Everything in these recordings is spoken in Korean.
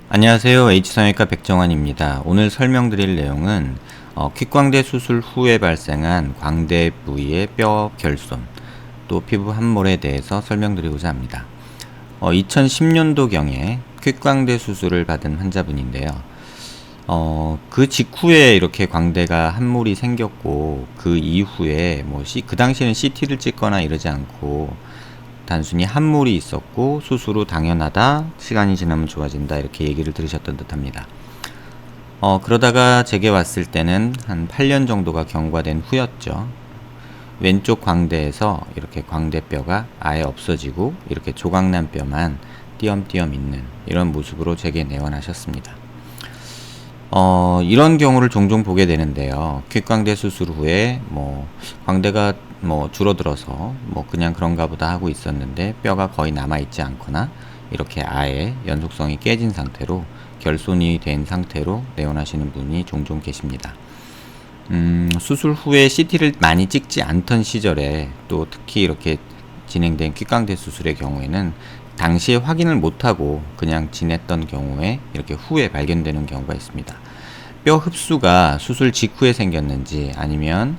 안녕하세요. H성형외과 백정환입니다. 오늘 설명드릴 내용은 퀵광대 수술 후에 발생한 광대 부위의 뼈 결손 또 피부 함몰에 대해서 설명드리고자 합니다. 2010년도경에 퀵광대 수술을 받은 환자분인데요. 그 직후에 이렇게 광대가 함몰이 생겼고 그 이후에 그 당시에는 CT를 찍거나 이러지 않고 단순히 함몰이 있었고 수술 후 당연하다, 시간이 지나면 좋아진다 이렇게 얘기를 들으셨던 듯 합니다. 그러다가 제게 왔을 때는 한 8년 정도가 경과된 후였죠. 왼쪽 광대에서 이렇게 광대뼈가 아예 없어지고 이렇게 조각난 뼈만 띄엄띄엄 있는 이런 모습으로 제게 내원하셨습니다. 이런 경우를 종종 보게 되는데요. 퀵광대 수술 후에 광대가 줄어들어서 그냥 그런가 보다 하고 있었는데 뼈가 거의 남아있지 않거나 이렇게 아예 연속성이 깨진 상태로 결손이 된 상태로 내원하시는 분이 종종 계십니다. 수술 후에 CT를 많이 찍지 않던 시절에 또 특히 이렇게 진행된 퀵광대 수술의 경우에는 당시에 확인을 못하고 그냥 지냈던 경우에 이렇게 후에 발견되는 경우가 있습니다. 뼈 흡수가 수술 직후에 생겼는지 아니면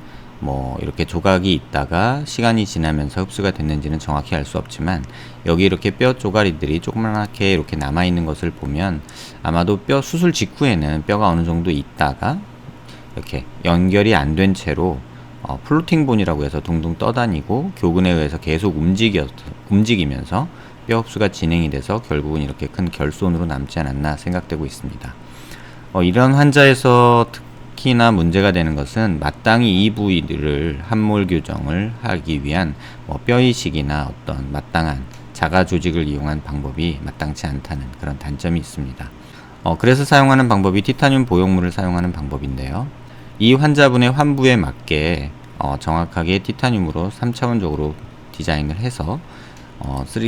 이렇게 조각이 있다가 시간이 지나면서 흡수가 됐는지는 정확히 알 수 없지만 여기 이렇게 뼈 쪼가리들이 조그맣게 이렇게 남아있는 것을 보면 아마도 뼈 수술 직후에는 뼈가 어느 정도 있다가 이렇게 연결이 안 된 채로 플로팅 본이라고 해서 둥둥 떠다니고 교근에 의해서 계속 움직이면서 뼈 흡수가 진행이 돼서 결국은 이렇게 큰 결손으로 남지 않았나 생각되고 있습니다. 이런 환자에서 특히나 문제가 되는 것은 마땅히 이 부위들을 함몰 교정을 하기 위한 뼈이식이나 어떤 마땅한 자가 조직을 이용한 방법이 마땅치 않다는 그런 단점이 있습니다. 그래서 사용하는 방법이 티타늄 보형물을 사용하는 방법인데요. 이 환자분의 환부에 맞게 정확하게 티타늄으로 3차원적으로 디자인을 해서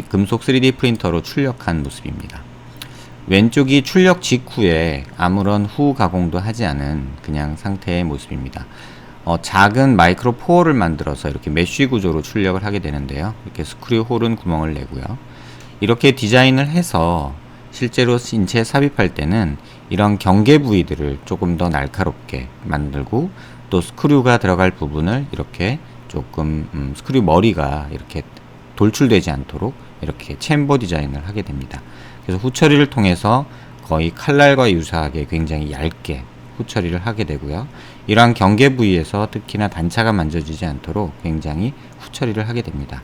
금속 3D 프린터로 출력한 모습입니다. 왼쪽이 출력 직후에 아무런 후 가공도 하지 않은 그냥 상태의 모습입니다. 작은 마이크로 포어를 만들어서 이렇게 메쉬 구조로 출력을 하게 되는데요. 이렇게 스크류 홀은 구멍을 내고요. 이렇게 디자인을 해서 실제로 인체에 삽입할 때는 이런 경계 부위들을 조금 더 날카롭게 만들고 또 스크류가 들어갈 부분을 이렇게 조금 스크류 머리가 이렇게 돌출되지 않도록 이렇게 챔버 디자인을 하게 됩니다. 그래서 후처리를 통해서 거의 칼날과 유사하게 굉장히 얇게 후처리를 하게 되고요. 이러한 경계 부위에서 특히나 단차가 만져지지 않도록 굉장히 후처리를 하게 됩니다.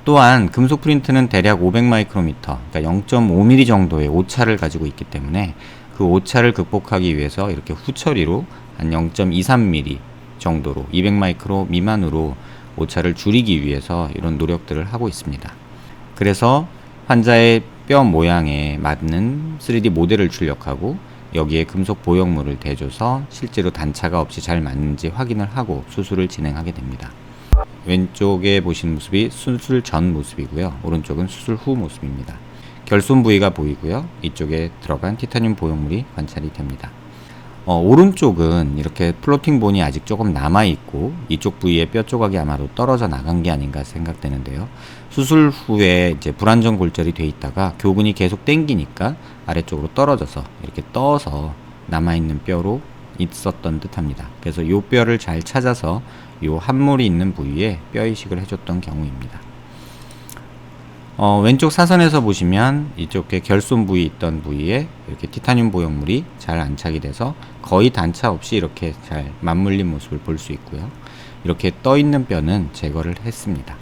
또한 금속 프린트는 대략 500마이크로미터, 그러니까 0.5mm 정도의 오차를 가지고 있기 때문에 그 오차를 극복하기 위해서 이렇게 후처리로 한 0.23mm 정도로 200마이크로 미만으로 오차를 줄이기 위해서 이런 노력들을 하고 있습니다. 그래서 환자의 뼈 모양에 맞는 3D 모델을 출력하고 여기에 금속 보형물을 대줘서 실제로 단차가 없이 잘 맞는지 확인을 하고 수술을 진행하게 됩니다. 왼쪽에 보시는 모습이 수술 전 모습이고요. 오른쪽은 수술 후 모습입니다. 결손 부위가 보이고요. 이쪽에 들어간 티타늄 보형물이 관찰이 됩니다. 오른쪽은 이렇게 플로팅 본이 아직 조금 남아있고 이쪽 부위의 뼈 조각이 아마도 떨어져 나간 게 아닌가 생각되는데요. 수술 후에 이제 불안정 골절이 돼 있다가 교근이 계속 당기니까 아래쪽으로 떨어져서 이렇게 떠서 남아있는 뼈로 있었던 듯 합니다. 그래서 이 뼈를 잘 찾아서 이 함몰이 있는 부위에 뼈 이식을 해줬던 경우입니다. 왼쪽 사선에서 보시면 이쪽에 결손 부위 있던 부위에 이렇게 티타늄 보형물이 잘 안착이 돼서 거의 단차 없이 이렇게 잘 맞물린 모습을 볼 수 있고요. 이렇게 떠 있는 뼈는 제거를 했습니다.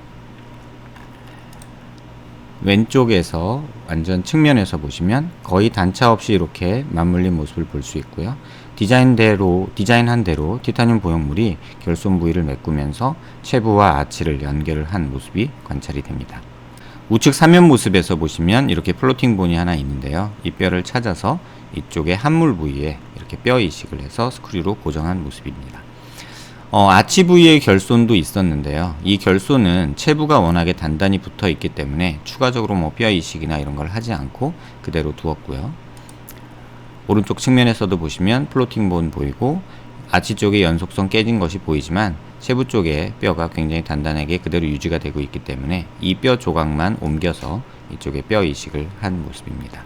왼쪽에서 완전 측면에서 보시면 거의 단차 없이 이렇게 맞물린 모습을 볼 수 있고요. 디자인한 대로 티타늄 보형물이 결손 부위를 메꾸면서 체부와 아치를 연결을 한 모습이 관찰이 됩니다. 우측 사면 모습에서 보시면 이렇게 플로팅 본이 하나 있는데요. 이 뼈를 찾아서 이쪽에 함몰 부위에 이렇게 뼈 이식을 해서 스크류로 고정한 모습입니다. 아치 부위의 결손도 있었는데요. 이 결손은 체부가 워낙에 단단히 붙어 있기 때문에 추가적으로 뼈 이식이나 이런 걸 하지 않고 그대로 두었고요. 오른쪽 측면에서도 보시면 플로팅 본 보이고 아치 쪽의 연속성 깨진 것이 보이지만 세부 쪽에 뼈가 굉장히 단단하게 그대로 유지가 되고 있기 때문에 이 뼈 조각만 옮겨서 이쪽에 뼈 이식을 한 모습입니다.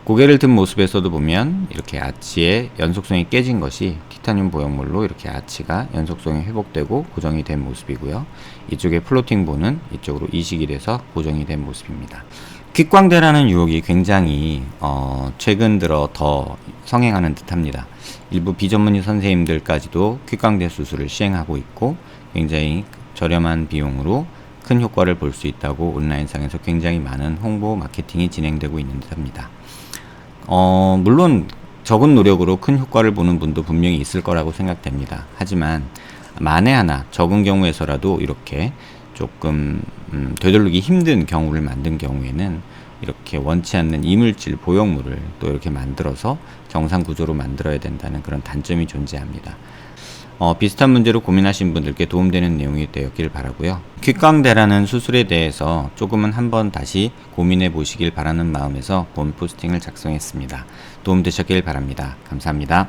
고개를 든 모습에서도 보면 이렇게 아치의 연속성이 깨진 것이 티타늄 보형물로 이렇게 아치가 연속성이 회복되고 고정이 된 모습이고요. 이쪽에 플로팅 본은 이쪽으로 이식이 돼서 고정이 된 모습입니다. 퀵광대라는 유혹이 굉장히 최근 들어 더 성행하는 듯합니다. 일부 비전문의 선생님들까지도 퀵광대 수술을 시행하고 있고 굉장히 저렴한 비용으로 큰 효과를 볼 수 있다고 온라인상에서 굉장히 많은 홍보 마케팅이 진행되고 있는 듯합니다. 물론 적은 노력으로 큰 효과를 보는 분도 분명히 있을 거라고 생각됩니다. 하지만 만에 하나 적은 경우에서라도 이렇게 조금 되돌리기 힘든 경우를 만든 경우에는 이렇게 원치 않는 이물질 보형물을 또 이렇게 만들어서 정상 구조로 만들어야 된다는 그런 단점이 존재합니다. 비슷한 문제로 고민하신 분들께 도움되는 내용이 되었길 바라고요. 퀵광대라는 수술에 대해서 조금은 한번 다시 고민해 보시길 바라는 마음에서 본 포스팅을 작성했습니다. 도움되셨길 바랍니다. 감사합니다.